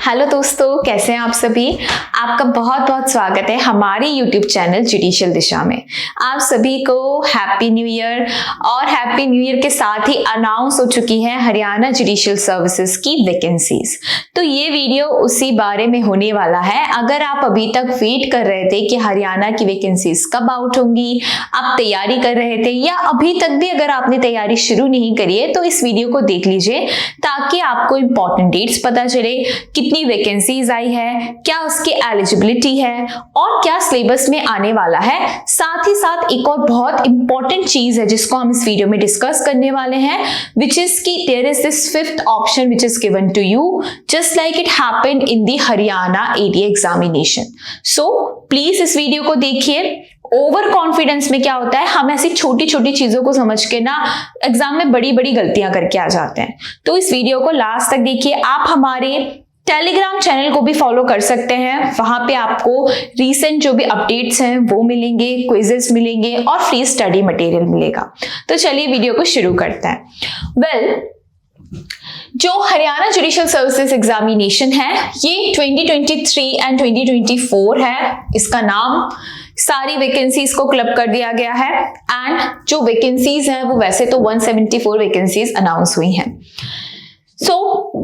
Hello दोस्तों, कैसे हैं आप सभी। आपका बहुत बहुत स्वागत है हमारे YouTube चैनल जुडिशियल दिशा में। आप सभी को हैप्पी न्यू ईयर। और हैप्पी न्यू ईयर के साथ ही अनाउंस हो चुकी है हरियाणा जुडिशियल सर्विसेज की वैकेंसीज। तो ये वीडियो उसी बारे में होने वाला है। अगर आप अभी तक वेट कर रहे थे कि हरियाणा की वैकेंसीज कब आउट होंगी, आप तैयारी कर रहे थे या अभी तक भी अगर आपने तैयारी शुरू नहीं करी है, तो इस वीडियो को देख लीजिए ताकि आपको इंपॉर्टेंट डेट्स पता चले, कितनी वैकेंसीज आई है, क्या उसकी एलिजिबिलिटी है और क्या सिलेबस में आने वाला है। साथ ही साथ एक और बहुत इंपॉर्टेंट चीज है जिसको हम इस वीडियो में डिस्कस करने वाले हैं, विच इज कि there is this fifth option which is given to you just like it happened in the Haryana ADA examination. So please इस वीडियो को देखिए। ओवर कॉन्फिडेंस में क्या होता है, हम ऐसी छोटी छोटी चीजों को समझ के ना एग्जाम में बड़ी बड़ी गलतियां करके आ जाते हैं। तो इस वीडियो को लास्ट तक देखिए। आप हमारे टेलीग्राम चैनल को भी फॉलो कर सकते हैं, वहां पे आपको रीसेंट जो भी अपडेट्स हैं वो मिलेंगे, क्विजेस मिलेंगे और फ्री स्टडी मटेरियल मिलेगा। तो चलिए वीडियो को शुरू करते हैं। जो हरियाणा जुडिशियल सर्विसेज एग्जामिनेशन है ये 2023 एंड 2024 है। इसका नाम सारी वैकेंसीज को क्लब कर दिया गया है एंड जो वैकेंसीज हैं वो वैसे तो 174 वैकेंसीज अनाउंस हुई हैं।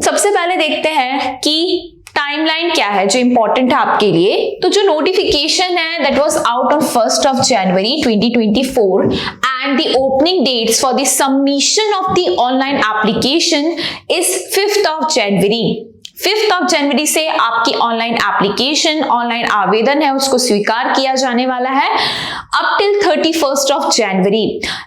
सबसे पहले देखते हैं कि टाइमलाइन क्या है जो इंपॉर्टेंट है आपके लिए। तो जो नोटिफिकेशन है that was out on 1st of January 2024 and the opening dates for the submission of the online application is 5th of January। 5th of January से आपकी ऑनलाइन एप्लीकेशन, ऑनलाइन आवेदन है उसको स्वीकार किया जाने वाला है up till 31st of January।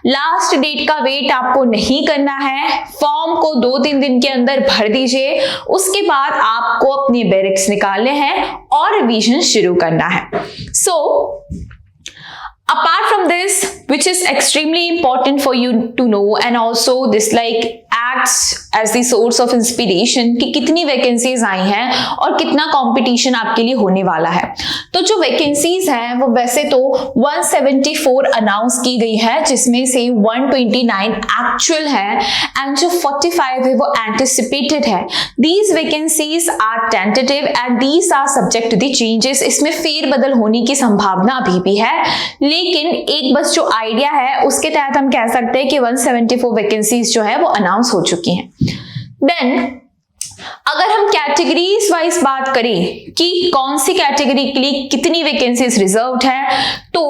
Last date का वेट आपको नहीं करना है। फॉर्म को 2-3 दिन के अंदर भर दीजिए। उसके बाद आपको अपने बैरिक्स निकालने हैं और रिवीजन शुरू करना है। Apart from this, which is extremely important for you to know, and also this like acts as the source of inspiration कि कितनी वैकेंसीज आई हैं और कितना कंपटीशन आपके लिए होने वाला है। तो जो वैकेंसीज हैं वो वैसे तो 174 अनाउंस की गई है, जिसमें से 129 एक्चुअल है एंड जो 45 है वो एंटिसिपेटेड है। These vacancies are tentative and these are subject to the changes। इसमें फेरबदल होने की संभावना अभी भी है, लेकिन एक बस जो आइडिया है उसके तहत हम कह सकते हैं कि 174 वैकेंसीज जो है वो अनाउंस हो चुकी हैं। देन अगर हम कैटेगरीज वाइज बात करें कि कौन सी कैटेगरी के लिए कितनी वैकेंसीज रिजर्व्ड है, तो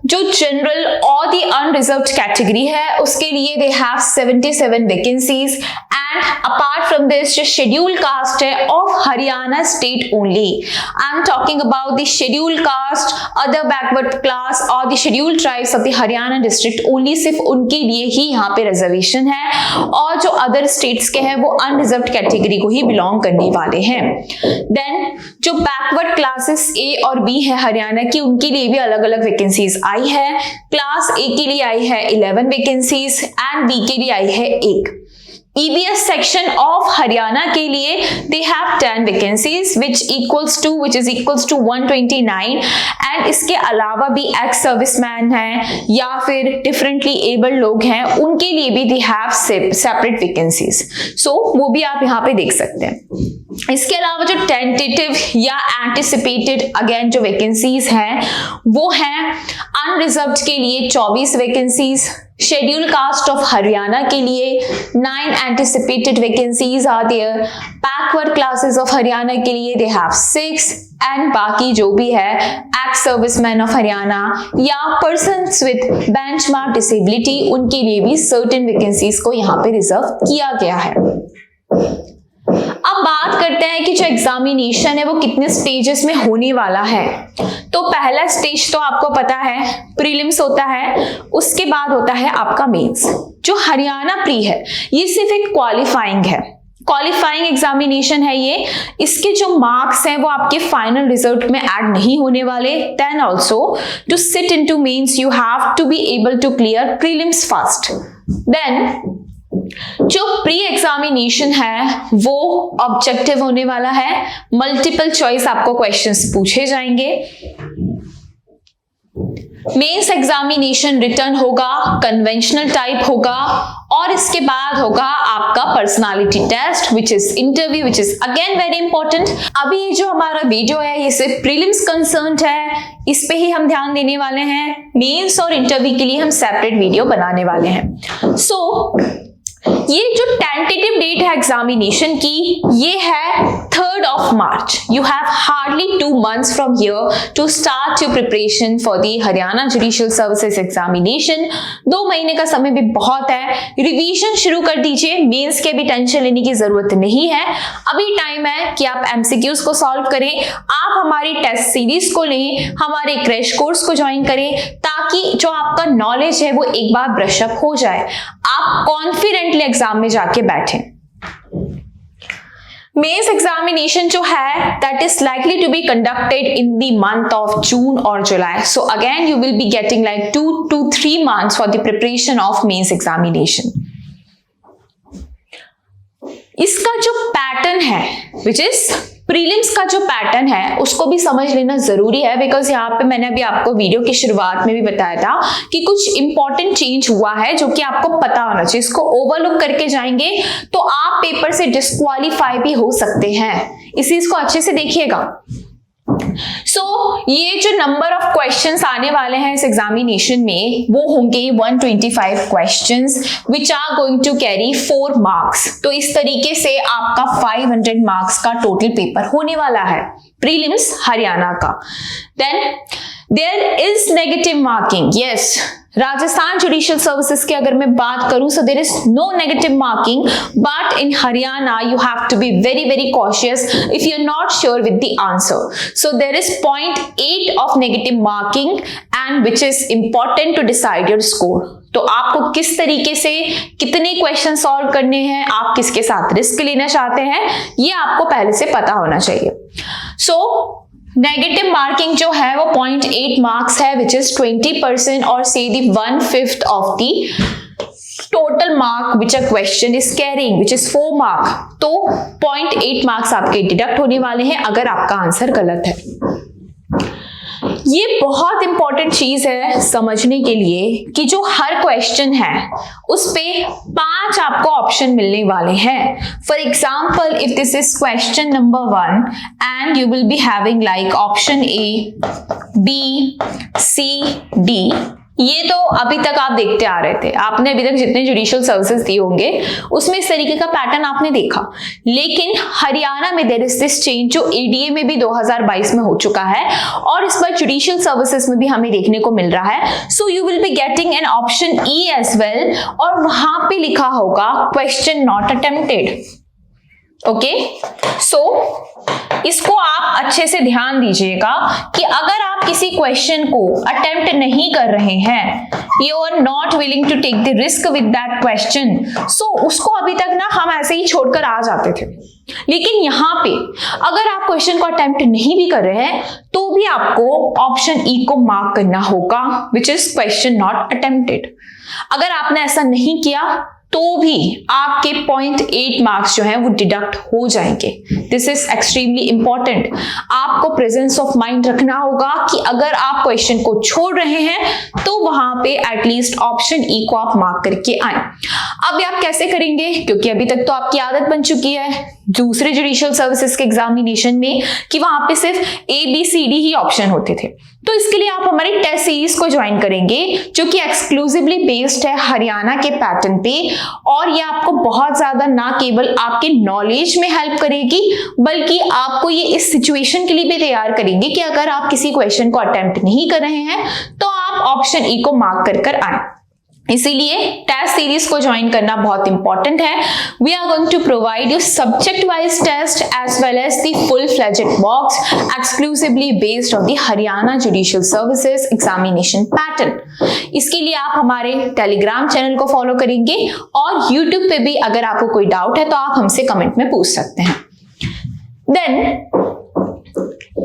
जो जनरल और दी अनरिजर्व्ड कैटेगरी है उसके लिए they have 77 vacancies and apart from this जो शेड्यूल कास्ट है of Haryana state only, I am talking about the schedule caste, other backward class और the schedule tribes of the Haryana district only, सिर्फ उनके लिए ही यहाँ पे रिजर्वेशन है और जो अदर स्टेट्स के हैं वो अनरिजर्व्ड कैटेगरी को ही बिलोंग करने वाले हैं। देन जो बैकवर्ड क्लासेस ए और बी है हरियाणा की, उनके लिए भी अलग अलग वैकेंसीज आई है। क्लास ए के लिए आई है 11 वैकेंसीज एंड बी के लिए आई है 1। EBS सेक्शन ऑफ हरियाणा के लिए they have 10 vacancies which is equals to 129 and इसके अलावा भी एक्स सर्विसमैन हैं या फिर डिफरेंटली एबल्ड लोग हैं, उनके लिए भी दे हैव सेपरेट वैकेंसीज। सो वो भी आप यहाँ पे देख सकते हैं। इसके अलावा जो टेंटेटिव या एंटिसिपेटेड अगेन जो वैकेंसीज हैं वो हैं अनरिजर्व्ड के लिए 24 vacancies, schedule caste of Haryana के लिए 9 anticipated vacancies are there, backward classes of Haryana के लिए they have 6 एंड बाकी जो भी है एक्स सर्विसमैन ऑफ हरियाणा या पर्सन्स विद बेंचमार्क डिसेबिलिटी, उनके लिए भी सर्टेन वैकेंसीज को यहाँ पे रिजर्व किया गया है। अब बात करते हैं कि जो एग्जामिनेशन है वो कितने स्टेजेस में होने वाला है। तो पहला स्टेज तो आपको पता है प्रीलिम्स होता है, उसके बाद होता है आपका मेंस। जो हरियाणा प्री है ये सिर्फ एक क्वालिफाइंग है, क्वालिफाइंग एग्जामिनेशन है ये। इसके जो मार्क्स हैं वो आपके फाइनल रिजल्ट में ऐड नहीं होने वाले। Then also to sit into mains you have to be able to clear prelims first. Then जो प्री एग्जामिनेशन है वो ऑब्जेक्टिव होने वाला है, मल्टीपल चॉइस आपको क्वेश्चंस पूछे जाएंगे। मेंस एग्जामिनेशन रिटर्न होगा, कन्वेंशनल टाइप होगा, और इसके बाद होगा आपका personality test which is interview, which is again very important. अभी ये जो हमारा वीडियो है ये सिर्फ प्रीलिम्स कंसर्न्ड है, इस पे ही हम ध्यान देने वाले हैं। मेंस और इंटरव्यू के लिए हम सेपरेट वीडियो बनाने वाले हैं। सो ये जो टेंटेटिव डेट है एग्जामिनेशन की, ये है 3rd of March। You have hardly 2 months from here to start your preparation for the Haryana judicial services examination. 2 महीने का समय भी बहुत है, रिवीजन शुरू कर दीजिए। मेंस के भी टेंशन लेने की जरूरत नहीं है, अभी टाइम है कि आप एमसीक्यूज को सॉल्व करें, आप हमारी टेस्ट सीरीज को लें, हमारे क्रैश कोर्स को ज्वाइन करें, ताकि जो आपका नॉलेज है वो एक बार ब्रशअप हो जाए, आप कॉन्फिडेंटली एग्जाम में जाके बैठे। मेंस एग्जामिनेशन जो है that is likely to be conducted in the month of June और July. So again you will be getting like 2 to 3 months for the preparation of mains examination. इसका जो pattern है which is prelims का जो pattern है उसको भी समझ लेना जरूरी है, बिकॉज यहाँ पे मैंने अभी आपको वीडियो की शुरुआत में भी बताया था कि कुछ इंपॉर्टेंट चेंज हुआ है जो कि आपको पता होना चाहिए। इसको ओवरलुक करके जाएंगे तो आप पेपर से डिस्क्वालीफाई भी हो सकते हैं, इस चीज को अच्छे से देखिएगा। ये जो नंबर ऑफ क्वेश्चंस आने वाले हैं इस एग्जामिनेशन में वो होंगे 125 questions which are going to carry 4 marks. तो इस तरीके से आपका 500 मार्क्स का टोटल पेपर होने वाला है प्रीलिम्स हरियाणा का। Then there is negative marking. Yes, Rajasthan judicial services की अगर मैं बात करूं so there is no negative marking, but in Haryana you have to be very cautious if you're not sure with the answer. So there is 0.8 of negative marking and which is important to decide your score. तो आपको किस तरीके से कितने question solve करने हैं, आप किसके साथ रिस्क लेना चाहते हैं, ये आपको पहले से पता होना चाहिए। So नेगेटिव मार्किंग जो है वो 0.8 मार्क्स है विच इज 20% और से दी 1/5 of the total mark which a question is carrying which is 4 mark. तो 0.8 मार्क्स आपके डिडक्ट होने वाले हैं अगर आपका आंसर गलत है। ये बहुत इंपॉर्टेंट चीज है समझने के लिए कि जो हर क्वेश्चन है उस पे 5 आपको ऑप्शन मिलने वाले हैं। For example if this is question number 1 and you will be having like option A, B, C, D. ये तो अभी तक आप देखते आ रहे थे, आपने अभी तक जितने जुडिशियल सर्विसेज दिए होंगे उसमें इस तरीके का पैटर्न आपने देखा। लेकिन हरियाणा में देयर इज दिस चेंज जो एडीए में भी 2022 में हो चुका है और इस बार जुडिशियल सर्विसेज में भी हमें देखने को मिल रहा है। So you will be getting an option E as well, और वहां पे लिखा होगा question not attempted. Okay, so इसको आप अच्छे से ध्यान दीजिएगा कि अगर आप किसी क्वेश्चन को अटेम्प्ट नहीं कर रहे हैं, you are not willing to take the risk with that question, so उसको अभी तक ना हम ऐसे ही छोड़कर आ जाते थे। लेकिन यहाँ पे अगर आप क्वेश्चन को अटेम्प्ट नहीं भी कर रहे हैं तो भी आपको ऑप्शन ई को मार्क करना होगा which is question not attempted. अगर आपने ऐसा नहीं किया तो भी आपके 0.8 मार्क्स जो हैं वो डिडक्ट हो जाएंगे। This is extremely important. आपको प्रेजेंस ऑफ माइंड रखना होगा कि अगर आप क्वेश्चन को छोड़ रहे हैं तो वहां पे एटलीस्ट ऑप्शन ई को आप मार्क करके आए। अब आप कैसे करेंगे, क्योंकि अभी तक तो आपकी आदत बन चुकी है दूसरे जुडिशियल सर्विसेज के एग्जामिनेशन में कि वहां पे सिर्फ ए, बी, सी, डी ही ऑप्शन होते थे। तो इसके लिए आप हमारी टेस्ट सीरीज को ज्वाइन करेंगे जो कि एक्सक्लूसिवली बेस्ड है हरियाणा के पैटर्न पे, और ये आपको बहुत ज्यादा ना केवल आपके नॉलेज में हेल्प करेगी बल्कि आपको ये इस सिचुएशन के लिए भी तैयार करेंगे कि अगर आप किसी क्वेश्चन को अटेम्प्ट नहीं कर रहे हैं तो आप ऑप्शन ई को मार्क कर आए। इसीलिए टेस्ट सीरीज को ज्वाइन करना बहुत इंपॉर्टेंट है। We are going to provide you subject wise test as well as the full fledged box exclusively based on the Haryana judicial services examination pattern. इसके लिए आप हमारे टेलीग्राम चैनल को फॉलो करेंगे और यूट्यूब पे भी अगर आपको कोई डाउट है तो आप हमसे कमेंट में पूछ सकते हैं। Then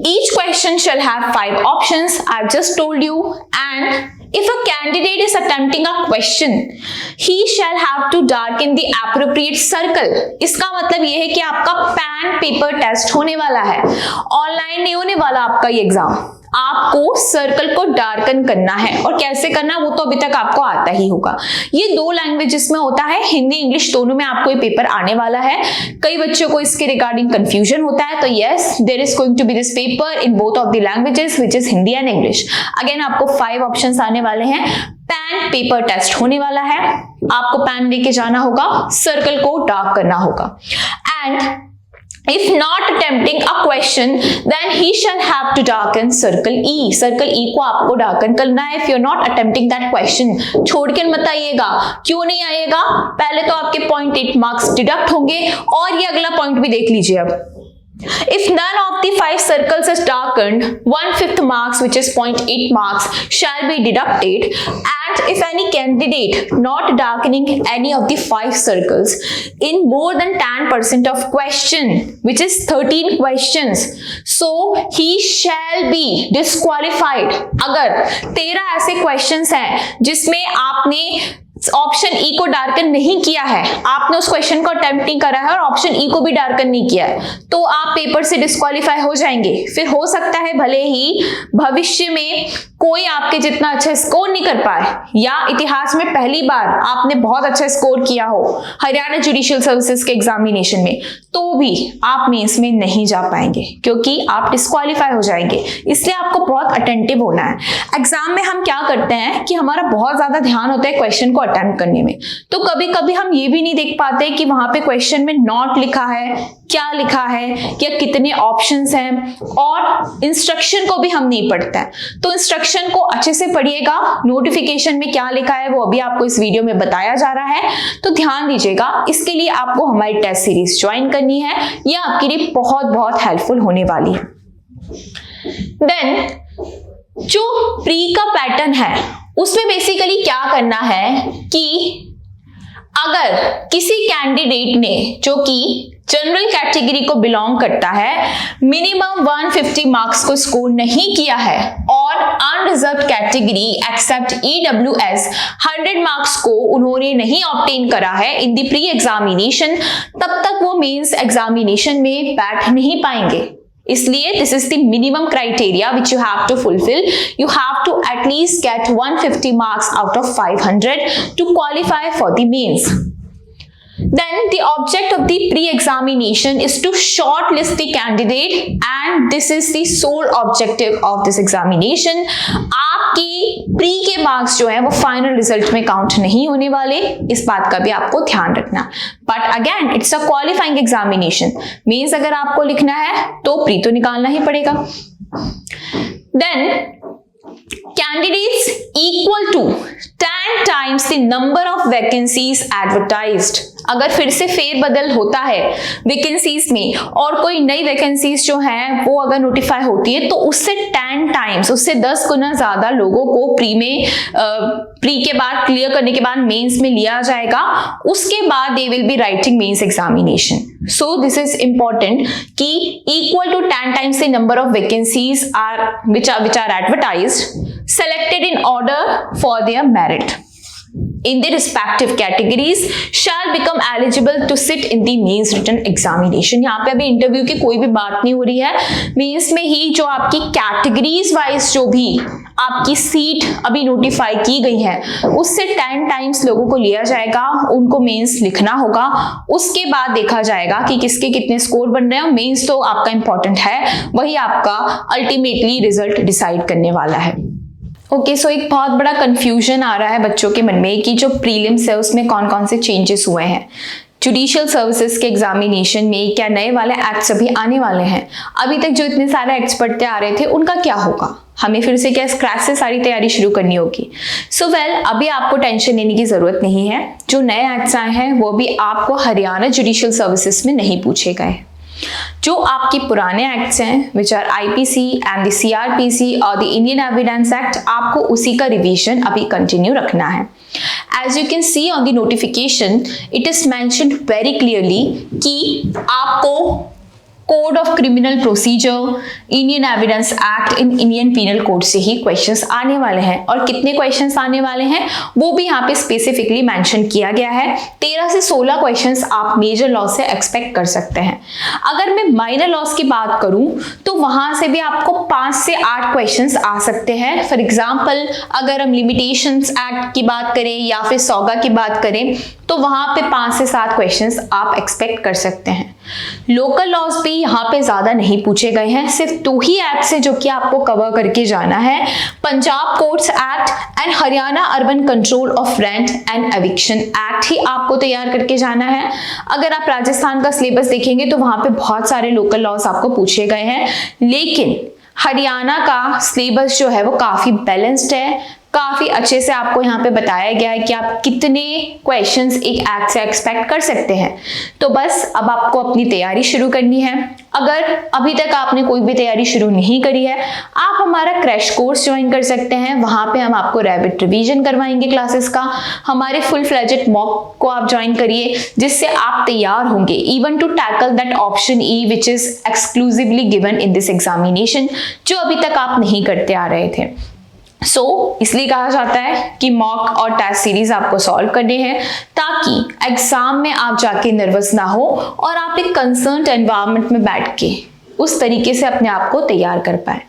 each question shall have 5 options I've just told you, and if a candidate is attempting a question he shall have to darken the appropriate circle। इसका मतलब ये है कि आपका पैन पेपर टेस्ट होने वाला है, ऑनलाइन नहीं होने वाला आपका ये एग्जाम। आपको सर्कल को डार्कन करना है, और कैसे करना वो तो अभी तक आपको आता ही होगा। ये 2 लैंग्वेजेस में होता है, हिंदी इंग्लिश दोनों में आपको ये पेपर आने वाला है। कई बच्चों को इसके रिगार्डिंग कंफ्यूजन होता है, तो yes there is going to be this paper in both of the languages which is Hindi and English. Again आपको 5 ऑप्शंस आने वाले हैं। पेन पेपर टेस्ट होने वाला है, आपको पेन लेके जाना होगा, सर्कल को डार्क करना होगा, and if not attempting a question then he shall have to darken circle E। circle E को आपको darken करना है। if you're not attempting that question, छोड़ के मत आइएगा। क्यों नहीं आइएगा? पहले तो आपके 0.8 मार्क्स डिडक्ट होंगे, और ये अगला पॉइंट भी देख लीजिए अब। If none of the 5 circles is darkened, 1/5 marks, which is 0.8 marks, shall be deducted. And if any candidate not darkening any of the 5 circles in more than 10% of question, which is 13 questions, so he shall be disqualified। अगर 13 ऐसे questions हैं जिसमें आपने option E को darken नहीं किया है, आपने उस क्वेश्चन को अटेम्प्ट नहीं करा है और ऑप्शन ई को भी डार्कन नहीं किया है, तो आप पेपर से डिस्क्वालीफाई हो जाएंगे। फिर हो सकता है भले ही भविष्य में कोई आपके जितना अच्छा स्कोर नहीं कर पाए, या इतिहास में पहली बार आपने बहुत अच्छा स्कोर किया हो हरियाणा जुडिशियल सर्विसेज के एग्जामिनेशन में, तो भी आप मेंस में नहीं जा पाएंगे क्योंकि आप डिस्क्वालीफाई हो जाएंगे। इसलिए आपको बहुत अटेंटिव होना है। एग्जाम में हम क्या करते हैं कि हमारा बहुत ज्यादा ध्यान होता है क्वेश्चन को अटेम्प्ट करने में, तो कभी कभी हम ये भी नहीं देख पाते कि वहां पे क्वेश्चन में नॉट लिखा है, क्या लिखा है, या कितने ऑप्शंस हैं, और इंस्ट्रक्शन को भी हम नहीं पढ़ते हैं। तो इंस्ट्रक्शन को अच्छे से पढ़िएगा, नोटिफिकेशन में क्या लिखा है वो अभी आपको इस वीडियो में बताया जा रहा है, तो ध्यान दीजिएगा। इसके लिए आपको हमारी टेस्ट सीरीज ज्वाइन करनी है, यह आपके लिए बहुत बहुत हेल्पफुल होने वाली है। देन जो प्री का पैटर्न है उसमें बेसिकली क्या करना है कि अगर किसी कैंडिडेट ने जो कि जनरल कैटेगरी को बिलोंग करता है, मिनिमम 150 मार्क्स को स्कोर नहीं किया है, और unreserved category except EWS 100 marks को उन्होंने नहीं ऑब्टेन करा है इन द प्री एग्जामिनेशन, तब तक वो मेंस एग्जामिनेशन में बैठ नहीं पाएंगे। इसलिए this is the minimum criteria which you have to fulfil. You have to at least get 150 marks out of 500 to qualify for the mains. Then the object of the pre-examination is to shortlist the candidate, and this is the sole objective of this examination। आपकी pre के marks जो है वो final result में count नहीं होने वाले, इस बात का भी आपको ध्यान रखना। But again it's a qualifying examination, means अगर आपको लिखना है तो प्री तो निकालना ही पड़ेगा। Then candidates equal to 10 times the number of vacancies advertised। अगर फिर से फेरबदल होता है वैकेंसीज में और कोई नई वैकेंसीज जो हैं वो अगर नोटिफाई होती है, तो उससे 10 टाइम्स, उससे 10 गुना ज्यादा लोगों को प्री के बाद क्लियर करने के बाद मेंस में लिया जाएगा। उसके बाद they will be writing mains examination. So this is important कि equal to 10 times the number of vacancies are which are advertised, selected in order for their merit in the respective categories shall become eligible to sit in the mains written examination। यहाँ पे अभी interview की कोई भी बात नहीं हो रही है, मेंस में ही जो आपकी कैटेगरीज वाइज जो भी आपकी सीट अभी नोटिफाई की गई है उससे 10 टाइम्स लोगों को लिया जाएगा, उनको मेंस लिखना होगा, उसके बाद देखा जाएगा कि किसके कितने स्कोर बन रहे हैं। मेंस तो आपका इंपॉर्टेंट है, वही आपका अल्टीमेटली रिजल्ट डिसाइड करने वाला है। ओके, सो एक बहुत बड़ा कंफ्यूजन आ रहा है बच्चों के मन में कि जो प्रीलिम्स है उसमें कौन कौन से चेंजेस हुए हैं। जुडिशियल सर्विसेज के एग्जामिनेशन में क्या नए वाले एक्ट्स अभी आने वाले हैं? अभी तक जो इतने सारे एक्ट्स पढ़ते आ रहे थे उनका क्या होगा? हमें फिर से क्या स्क्रैच से सारी तैयारी शुरू करनी होगी? सो अभी आपको टेंशन लेने की जरूरत नहीं है। जो नए एक्ट्स आए हैं वो भी आपको हरियाणा जुडिशियल सर्विसेज में नहीं पूछे गए। जो आपके पुराने एक्ट्स हैं which are IPC and the CRPC और द इंडियन एविडेंस एक्ट, आपको उसी का रिवीजन अभी कंटिन्यू रखना है। As you can see on the notification it is mentioned very clearly कि आपको code of criminal procedure, Indian Evidence Act, in Indian Penal Code से ही क्वेश्चंस आने वाले हैं। और कितने क्वेश्चंस आने वाले हैं वो भी यहाँ पे स्पेसिफिकली मेंशन किया गया है। 13 से 16 क्वेश्चंस आप मेजर लॉ से एक्सपेक्ट कर सकते हैं। अगर मैं माइनर लॉस की बात करूं तो वहां से भी आपको 5 से 8 क्वेश्चंस आ सकते हैं। फॉर एग्जांपल अगर हम लिमिटेशंस एक्ट की बात करें या फिर सौगा की बात करें तो वहां पे 5 से 7 क्वेश्चंस आप एक्सपेक्ट कर सकते हैं। लोकल लॉज भी यहाँ पे ज्यादा नहीं पूछे गए हैं, सिर्फ 2 ही एक्ट से जो कि आपको कवर करके जाना है, Punjab courts act and Haryana urban control of rent and eviction act ही आपको तैयार करके जाना है। अगर आप राजस्थान का सिलेबस देखेंगे तो वहां पे बहुत सारे लोकल लॉज आपको पूछे गए हैं, लेकिन हरियाणा का सिलेबस जो है वो काफी बैलेंस्ड है। काफी अच्छे से आपको यहाँ पे बताया गया है कि आप कितने क्वेश्चंस एक एक्ट से एक्सपेक्ट कर सकते हैं। तो बस अब आपको अपनी तैयारी शुरू करनी है। अगर अभी तक आपने कोई भी तैयारी शुरू नहीं करी है, आप हमारा क्रैश कोर्स ज्वाइन कर सकते हैं। वहां पे हम आपको रैपिड रिवीजन करवाएंगे क्लासेस का। हमारे फुल फ्लेजेड मॉक को आप ज्वाइन करिए, जिससे आप तैयार होंगे even to tackle that option E which is exclusively given in this examination, जो अभी तक आप नहीं करते आ रहे थे। इसलिए कहा जाता है कि मॉक और टेस्ट सीरीज आपको सॉल्व करने हैं ताकि एग्जाम में आप जाके नर्वस ना हो और आप एक कंसर्न्ड एनवायरनमेंट में बैठ के उस तरीके से अपने आप को तैयार कर पाए।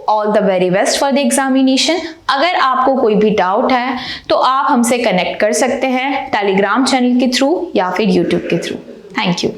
All the very best for the examination. अगर आपको कोई भी डाउट है तो आप हमसे कनेक्ट कर सकते हैं टेलीग्राम चैनल के थ्रू या फिर यूट्यूब के थ्रू। Thank you.